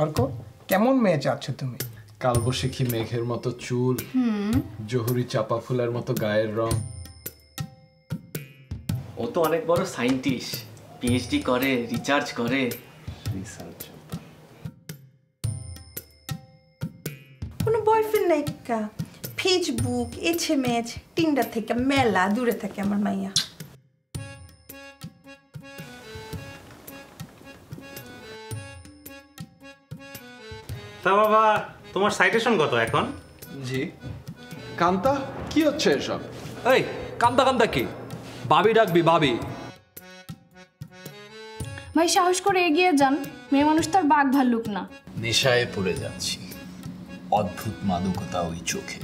অর্ক, কেমন মেয়ে চাচ্ছ তুমি? কালবৈশাখী মেঘের মতো চুল, জহুরি চাপা ফুলের মতো গায়ের রং। ও তো অনেক বড় সায়েন্টিস্ট, পিএইচডি করে, রিসার্চ করে। কোনো বয়ফ্রেন্ড নাই কা? ফেসবুক, এসএমএস, টিন্ডার থেকে মেলা দূরে থাকে আমার মাইয়া। তা বাবা, তোমার সাইটেশন কত এখন? জি। কান্তা, কি হচ্ছে এসব? এই কান্দা কান্দা কি? ভাবি ডাকবি ভাবি। ভাই সাহস করে এগিয়ে যান, মেয়ে মানুষ তার বাঘ ভাল্লুক না। নেশায় পড়ে যাচ্ছি, অদ্ভুত মাদকতা ওই চোখে।